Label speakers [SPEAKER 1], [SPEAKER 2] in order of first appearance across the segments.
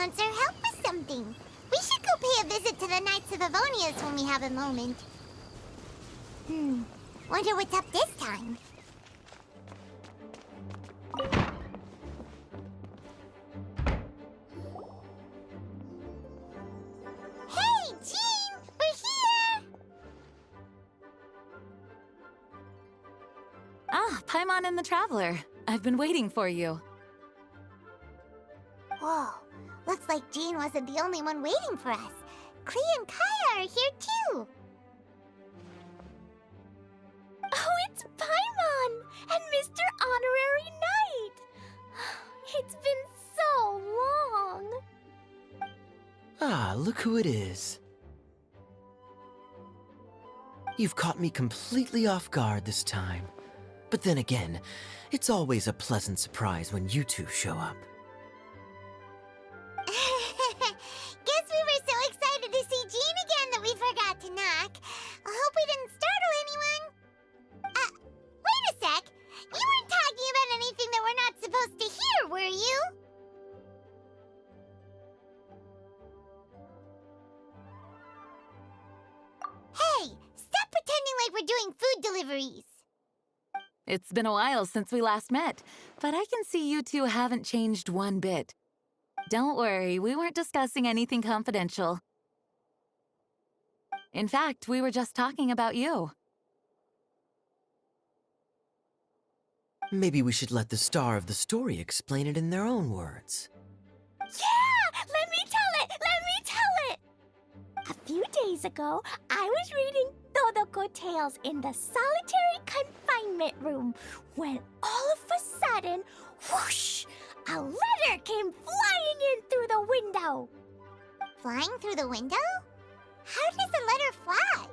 [SPEAKER 1] wants our help with something. We should go pay a visit to the Knights of Avonius when we have a moment. Wonder what's up this time. Hey, Jean! We're here!
[SPEAKER 2] Ah, Paimon and the Traveler. I've been waiting for you.
[SPEAKER 1] Whoa, looks like Jean wasn't the only one waiting for us. Klee and Kaya are here too.
[SPEAKER 3] Oh, it's Paimon and Mr. Honorary Knight. It's been so long.
[SPEAKER 4] Ah, look who it is. You've caught me completely off guard this time. But then again, it's always a pleasant surprise when you two show up.
[SPEAKER 1] Guess we were so excited to see Jean again that we forgot to knock. I hope we didn't startle anyone. Wait a sec. You weren't talking about anything that we're not supposed to hear, were you? Hey, stop pretending like we're doing food deliveries.
[SPEAKER 2] It's been a while since we last met, but I can see you two haven't changed one bit. Don't worry, we weren't discussing anything confidential. In fact, we were just talking about you.
[SPEAKER 4] Maybe we should let the star of the story explain it in their own words.
[SPEAKER 3] Yeah! Let me tell it! Let me tell it! A few days ago, I was reading Todoko Tales in the solitary confinement room when all of a sudden, whoosh! A letter came flying in through the window.
[SPEAKER 1] Flying through the window? How does a letter fly?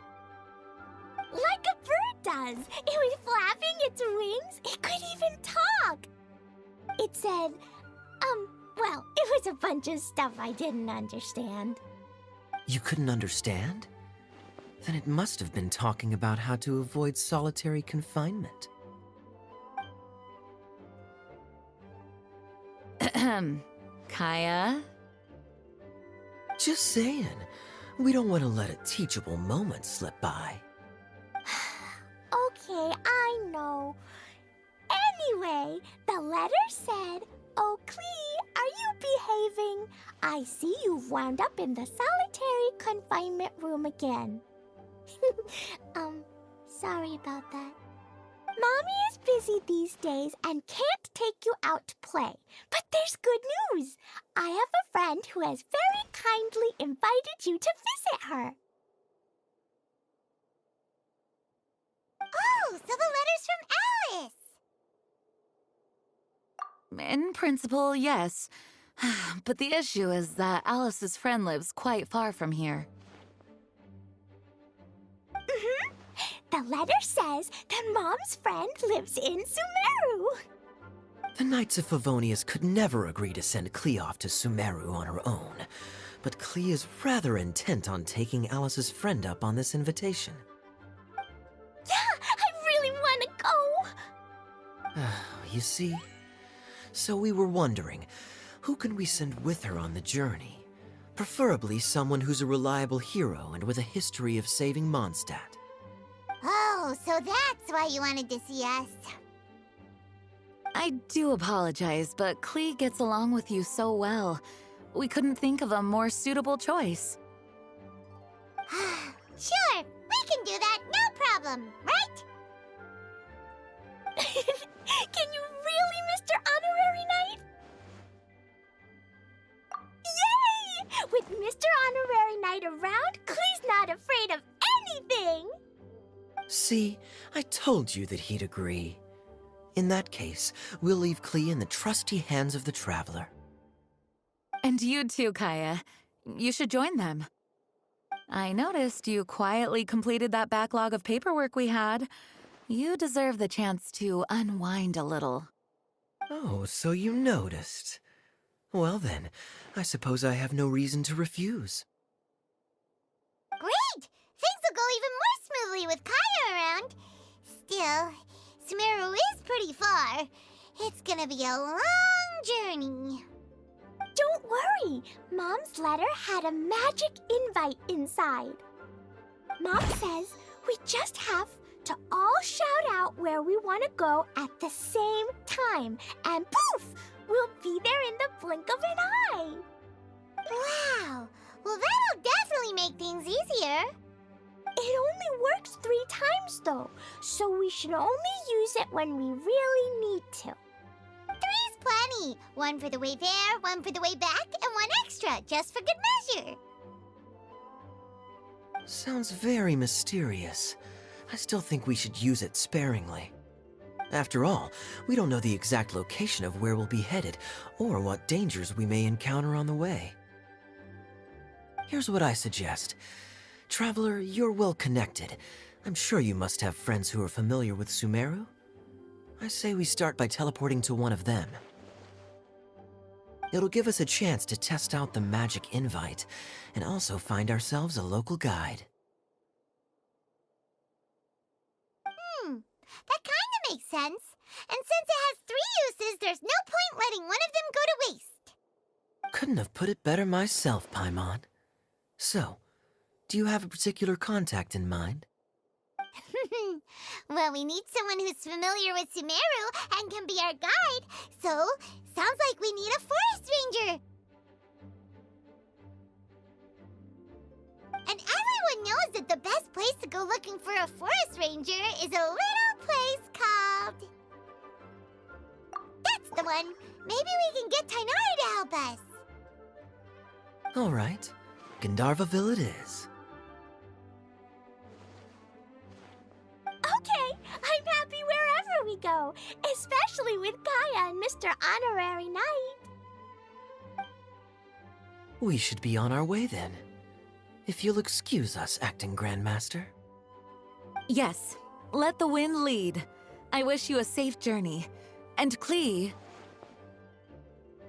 [SPEAKER 3] Like a bird does. It was flapping its wings. It could even talk. It said, well, it was a bunch of stuff I didn't understand.
[SPEAKER 4] You couldn't understand? Then it must have been talking about how to avoid solitary confinement.
[SPEAKER 2] Kaya?
[SPEAKER 4] Just saying. We don't want to let a teachable moment slip by.
[SPEAKER 3] Okay, I know. Anyway, the letter said, "Oh, Klee, are you behaving? I see you've wound up in the solitary confinement room again." Sorry about that. Mommy is busy these days and can't take you out to play. But there's good news. I have a friend who has very kindly invited you to visit her.
[SPEAKER 1] Oh, so the letter's from Alice.
[SPEAKER 2] In principle, yes. But the issue is that Alice's friend lives quite far from here.
[SPEAKER 3] The letter says that Mom's friend lives in Sumeru.
[SPEAKER 4] The Knights of Favonius could never agree to send Klee off to Sumeru on her own, but Klee is rather intent on taking Alice's friend up on this invitation.
[SPEAKER 3] Yeah, I really want to go.
[SPEAKER 4] You see? So we were wondering, who can we send with her on the journey? Preferably someone who's a reliable hero and with a history of saving Mondstadt.
[SPEAKER 1] Oh, so that's why you wanted to see us.
[SPEAKER 2] I do apologize, but Klee gets along with you so well. We couldn't think of a more suitable choice.
[SPEAKER 1] Sure, we can do that, no problem, right?
[SPEAKER 3] Can you really, Mr. Honorary Knight? Yay! With Mr. Honorary Knight around, Klee's not afraid of anything!
[SPEAKER 4] See, I told you that he'd agree. In that case, we'll leave Klee in the trusty hands of the Traveler.
[SPEAKER 2] And you too, Kaya. You should join them. I noticed you quietly completed that backlog of paperwork we had. You deserve the chance to unwind a little.
[SPEAKER 4] Oh, so you noticed. Well then, I suppose I have no reason to refuse.
[SPEAKER 1] Great! Things will go even more smoothly with Kaya around. Still, Sumeru is pretty far. It's gonna be a long journey.
[SPEAKER 3] don't worry. Mom's letter had a magic invite inside. Mom says we just have to all shout out where we want to go at the same time. And poof! We'll be there in the blink of an eye.
[SPEAKER 1] Wow. Well, that'll definitely make things easier.
[SPEAKER 3] It only works 3 times, though, so we should only use it when we really need to.
[SPEAKER 1] 3's plenty. 1 for the way there, 1 for the way back, and 1 extra, just for good measure.
[SPEAKER 4] Sounds very mysterious. I still think we should use it sparingly. After all, we don't know the exact location of where we'll be headed, or what dangers we may encounter on the way. Here's what I suggest. Traveler, you're well connected. I'm sure you must have friends who are familiar with Sumeru. I say we start by teleporting to one of them. It'll give us a chance to test out the magic invite, and also find ourselves a local guide.
[SPEAKER 1] That kind of makes sense. And since it has 3 uses, there's no point letting one of them go to waste.
[SPEAKER 4] Couldn't have put it better myself, Paimon. So, do you have a particular contact in mind?
[SPEAKER 1] Well, we need someone who's familiar with Sumeru and can be our guide. So, sounds like we need a forest ranger. And everyone knows that the best place to go looking for a forest ranger is a little place called... That's the one! Maybe we can get Tainari to help us.
[SPEAKER 4] All right, Gandharvaville it is.
[SPEAKER 3] Okay, I'm happy wherever we go, especially with Gaia and Mr. Honorary Knight.
[SPEAKER 4] We should be on our way then. If you'll excuse us, Acting Grandmaster.
[SPEAKER 2] Yes, let the wind lead. I wish you a safe journey. And Klee,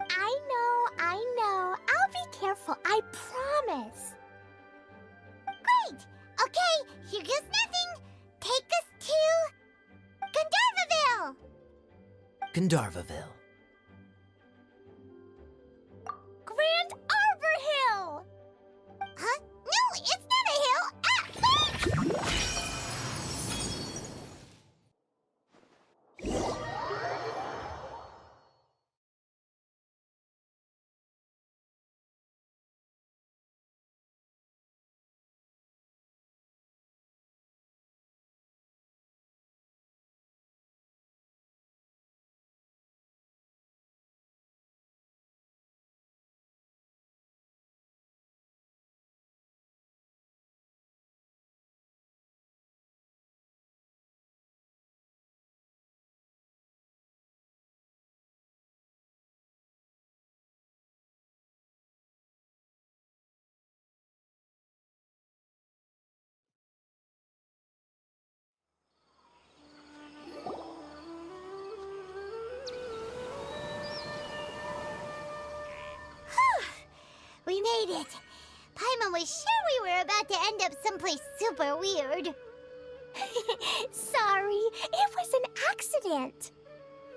[SPEAKER 3] I know. I'll be careful, I promise.
[SPEAKER 1] Great! Okay, here goes nothing. Take us to... Gandharvaville!
[SPEAKER 4] Gandharvaville.
[SPEAKER 3] Grand Arbor Hill!
[SPEAKER 1] Huh? No, it's not a hill! Ah! We made it. Paimon was sure we were about to end up someplace super weird.
[SPEAKER 3] Sorry, it was an accident.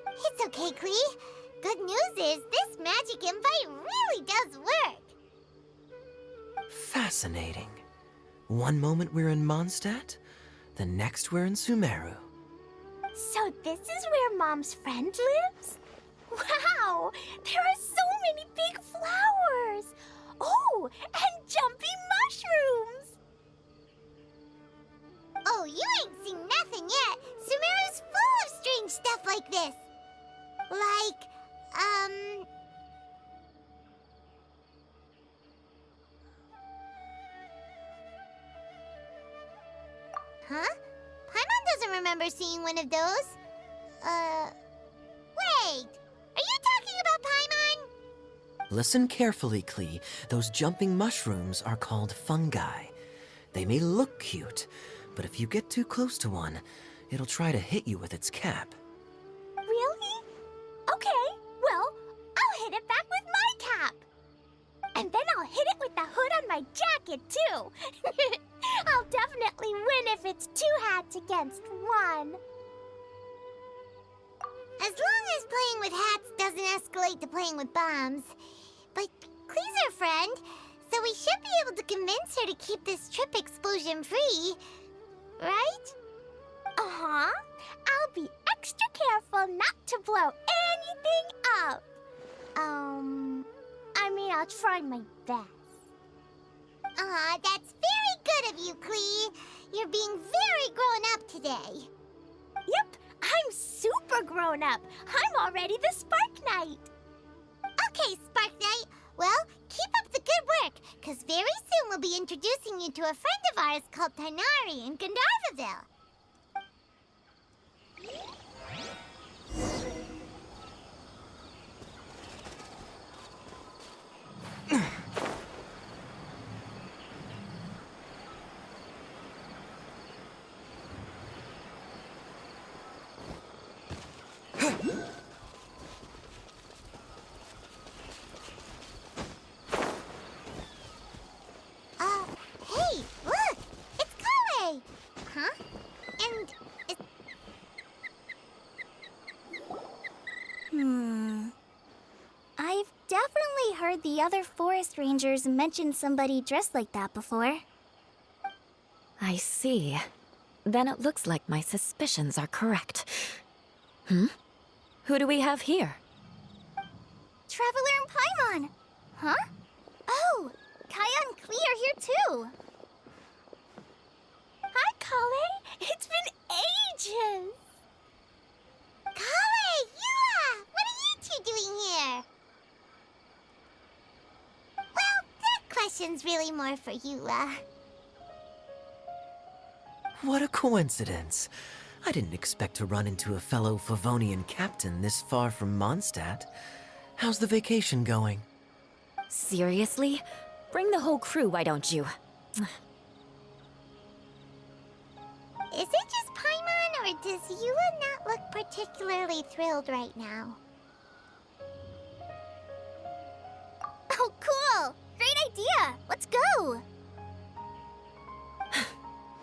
[SPEAKER 1] It's okay, Klee. Good news is this magic invite really does work.
[SPEAKER 4] Fascinating. One moment we're in Mondstadt, the next we're in Sumeru.
[SPEAKER 3] So this is where Mom's friend lives? Wow, there are so many big flowers. Oh, and jumpy mushrooms.
[SPEAKER 1] Oh, you ain't seen nothing yet. Sumeru's full of strange stuff like this. Like, Huh? Paimon doesn't remember seeing one of those. Wait! Are you talking about Paimon?
[SPEAKER 4] Listen carefully, Klee. Those jumping mushrooms are called fungi. They may look cute, but if you get too close to one, it'll try to hit you with its cap.
[SPEAKER 3] Really? Okay, well, I'll hit it back with my cap. And then I'll hit it with the hood on my jacket, too. I'll definitely win if it's 2 hats against 1.
[SPEAKER 1] As long as playing with hats doesn't escalate to playing with bombs. But Klee's our friend, so we should be able to convince her to keep this trip explosion-free. Right?
[SPEAKER 3] Uh-huh. I'll be extra careful not to blow anything up. I'll try my best.
[SPEAKER 1] Aw, that's very good of you, Klee. You're being very grown up today.
[SPEAKER 3] Yep, I'm super grown up. I'm already the Spark Knight.
[SPEAKER 1] Okay, Spark Knight. Well, keep up the good work, because very soon we'll be introducing you to a friend of ours called Tighnari in Gandharvaville. Hey, look! It's Kale! Huh? And it's...
[SPEAKER 3] I've definitely heard the other forest rangers mention somebody dressed like that before.
[SPEAKER 2] I see. Then it looks like my suspicions are correct. Who do we have here?
[SPEAKER 3] Traveler and Paimon! Huh? Oh, Kaya and Klee are here too. Hi, Kale. It's been ages.
[SPEAKER 1] Kale! Yua! What are you two doing here? Well, that question's really more for Yula.
[SPEAKER 4] What a coincidence. I didn't expect to run into a fellow Favonian captain this far from Mondstadt. How's the vacation going?
[SPEAKER 2] Seriously? Bring the whole crew, why don't you?
[SPEAKER 1] Is it just Paimon, or does Yula not look particularly thrilled right now?
[SPEAKER 3] Oh, cool! Great idea! Let's go!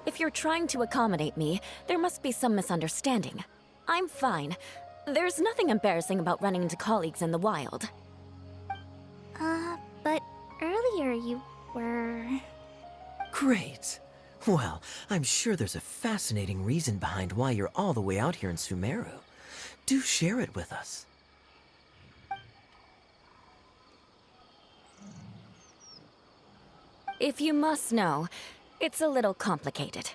[SPEAKER 2] If you're trying to accommodate me, there must be some misunderstanding. I'm fine. There's nothing embarrassing about running into colleagues in the wild.
[SPEAKER 3] But earlier you were...
[SPEAKER 4] Great. Well, I'm sure there's a fascinating reason behind why you're all the way out here in Sumeru. Do share it with us.
[SPEAKER 2] If you must know, it's a little complicated.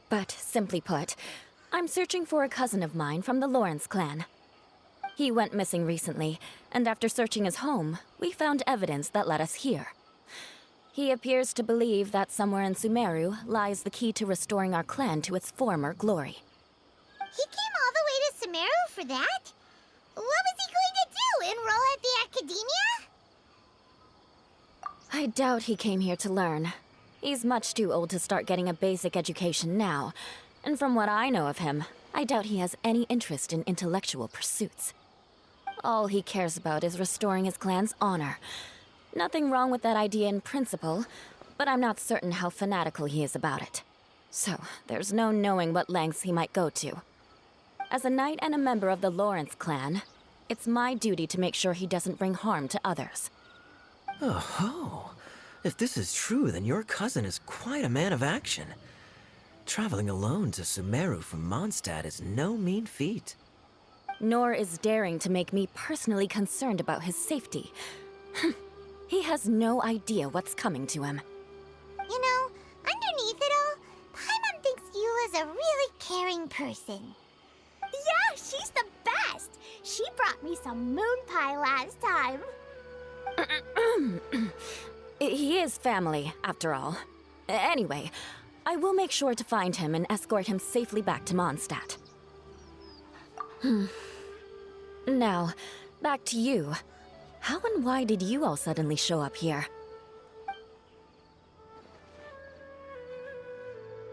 [SPEAKER 2] But simply put, I'm searching for a cousin of mine from the Lawrence clan. He went missing recently, and after searching his home, we found evidence that led us here. He appears to believe that somewhere in Sumeru lies the key to restoring our clan to its former glory.
[SPEAKER 1] He came all the way to Sumeru for that? What was he going to do, enroll at the academia?
[SPEAKER 2] I doubt he came here to learn. He's much too old to start getting a basic education now, and from what I know of him, I doubt he has any interest in intellectual pursuits. All he cares about is restoring his clan's honor. Nothing wrong with that idea in principle, but I'm not certain how fanatical he is about it. So, there's no knowing what lengths he might go to. As a knight and a member of the Lawrence clan, it's my duty to make sure he doesn't bring harm to others.
[SPEAKER 4] Oh-ho. If this is true, then your cousin is quite a man of action. Traveling alone to Sumeru from Mondstadt is no mean feat.
[SPEAKER 2] Nor is daring to make me personally concerned about his safety. He has no idea what's coming to him.
[SPEAKER 1] You know, underneath it all, Paimon thinks Yula's a really caring person.
[SPEAKER 3] Yeah, she's the best! She brought me some moon pie last time.
[SPEAKER 2] He is family, after all. Anyway, I will make sure to find him and escort him safely back to Mondstadt. Now, back to you. How and why did you all suddenly show up here?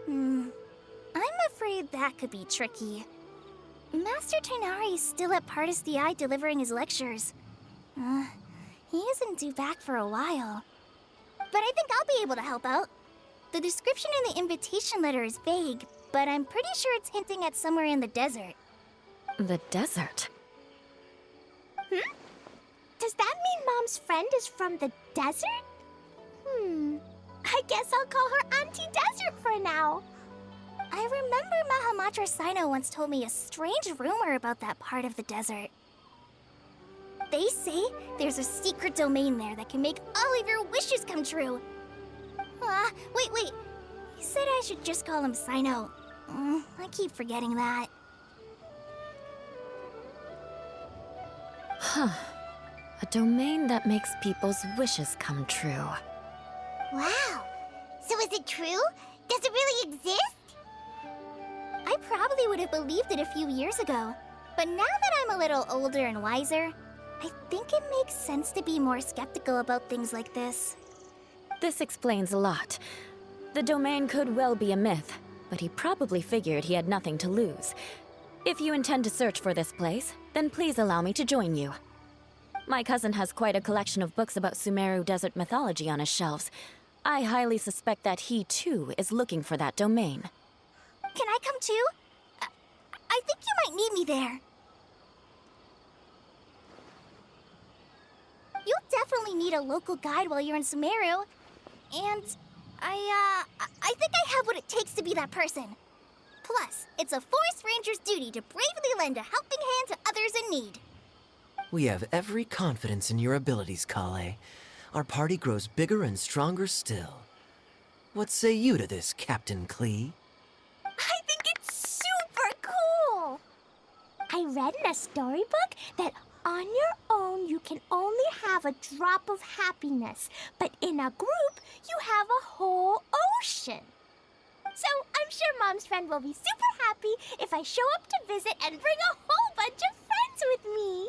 [SPEAKER 3] I'm afraid that could be tricky. Master Tighnari is still at Partis the Eye delivering his lectures. He isn't due back for a while. But I think I'll be able to help out. The description in the invitation letter is vague, but I'm pretty sure it's hinting at somewhere in the desert.
[SPEAKER 2] The desert?
[SPEAKER 3] Does that mean Mom's friend is from the desert? I guess I'll call her Auntie Desert for now. I remember Mahamatra Sino once told me a strange rumor about that part of the desert. They say there's a secret domain there that can make all of your wishes come true. Wait. He said I should just call him Sino. I keep forgetting that.
[SPEAKER 2] A domain that makes people's wishes come true.
[SPEAKER 1] Wow. So is it true? Does it really exist?
[SPEAKER 3] I probably would have believed it a few years ago. But now that I'm a little older and wiser, I think it makes sense to be more skeptical about things like this.
[SPEAKER 2] This explains a lot. The domain could well be a myth, but he probably figured he had nothing to lose. If you intend to search for this place, then please allow me to join you. My cousin has quite a collection of books about Sumeru desert mythology on his shelves. I highly suspect that he, too, is looking for that domain.
[SPEAKER 3] Can I come too? I think you might need me there. You'll definitely need a local guide while you're in Sumeru. And I think I have what it takes to be that person. Plus, it's a forest ranger's duty to bravely lend a helping hand to others in need.
[SPEAKER 4] We have every confidence in your abilities, Kale. Our party grows bigger and stronger still. What say you to this, Captain Klee?
[SPEAKER 3] I think it's super cool! I read in a storybook that on your own you can only have a drop of happiness, but in a group you have a whole ocean. So I'm sure Mom's friend will be super happy if I show up to visit and bring a whole bunch of friends with me.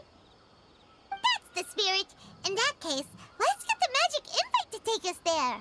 [SPEAKER 1] That's the spirit. In that case, let's get the magic invite to take us there.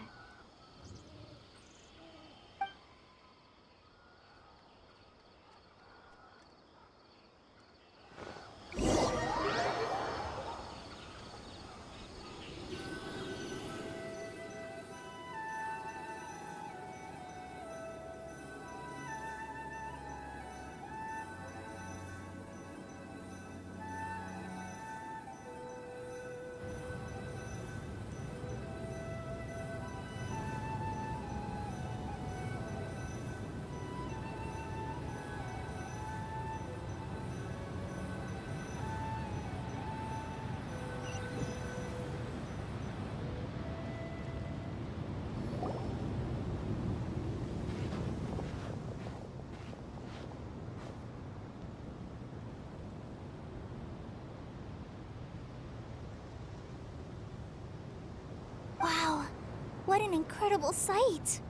[SPEAKER 3] Wow, what an incredible sight.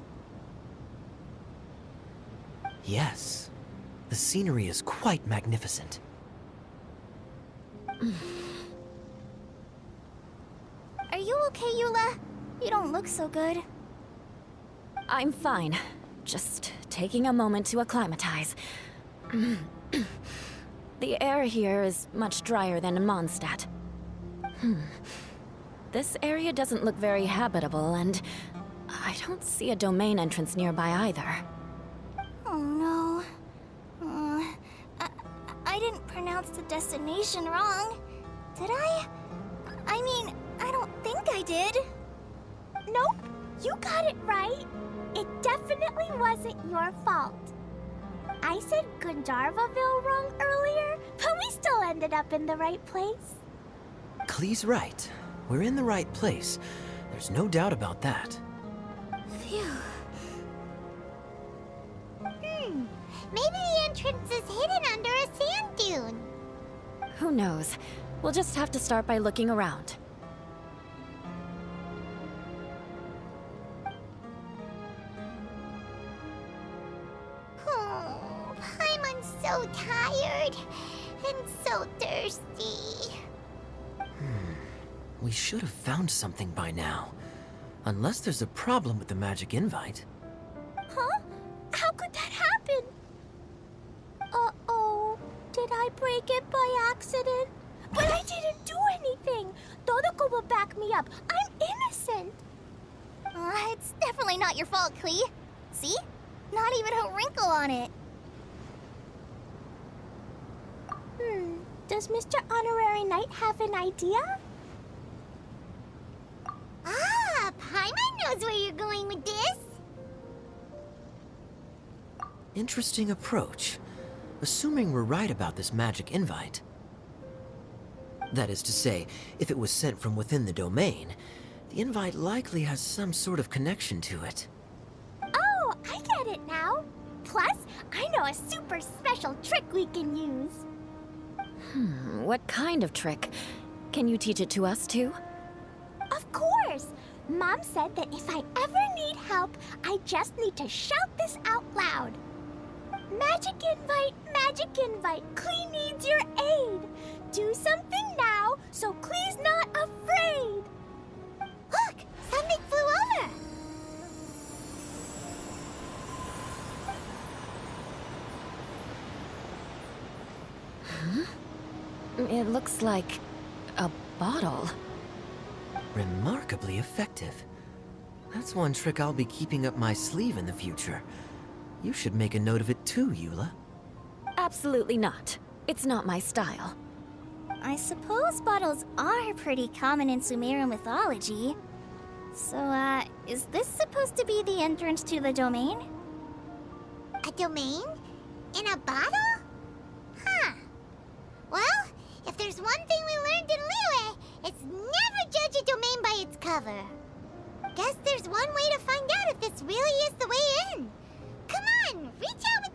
[SPEAKER 4] Yes. The scenery is quite magnificent.
[SPEAKER 3] Are you okay, Eula? You don't look so good.
[SPEAKER 2] I'm fine. Just taking a moment to acclimatize. The air here is much drier than in Mondstadt. This area doesn't look very habitable, and I don't see a domain entrance nearby either.
[SPEAKER 3] Oh no. I didn't pronounce the destination wrong, did I? I mean, I don't think I did. Nope, you got it right. It definitely wasn't your fault. I said Gandharvaville wrong earlier, but we still ended up in the right place.
[SPEAKER 4] Klee's right. We're in the right place. There's no doubt about that.
[SPEAKER 3] Phew.
[SPEAKER 1] Maybe the entrance is hidden under a sand dune.
[SPEAKER 2] Who knows? We'll just have to start by looking around.
[SPEAKER 1] Oh, Paimon's so tired and so thirsty.
[SPEAKER 4] We should have found something by now. Unless there's a problem with the magic invite.
[SPEAKER 3] Huh? How could that happen? Uh-oh. Did I break it by accident? But I didn't do anything. Todoko will back me up. I'm innocent. It's definitely not your fault, Klee. See? Not even a wrinkle on it. Does Mr. Honorary Knight have an idea?
[SPEAKER 4] Interesting approach. Assuming we're right about this magic invite. That is to say, if it was sent from within the domain, the invite likely has some sort of connection to it.
[SPEAKER 3] Oh, I get it now. Plus, I know a super special trick we can use.
[SPEAKER 5] What kind of trick? Can you teach it to us too?
[SPEAKER 3] Of course! Mom said that if I ever need help, I just need to shout this out loud. Magic invite, Klee needs your aid. Do something now, so Klee's not afraid.
[SPEAKER 1] Look! Something flew over!
[SPEAKER 5] It looks like a bottle.
[SPEAKER 4] Remarkably effective. That's one trick I'll be keeping up my sleeve in the future. You should make a note of it too, Eula.
[SPEAKER 5] Absolutely not. It's not my style.
[SPEAKER 3] I suppose bottles are pretty common in Sumeru mythology. So, is this supposed to be the entrance to the domain?
[SPEAKER 1] A domain? In a bottle? Huh. Well, if there's one thing we learned in Liyue, it's never judge a domain by its cover. Guess there's one way to find out if this really is the way in. Come on, reach out with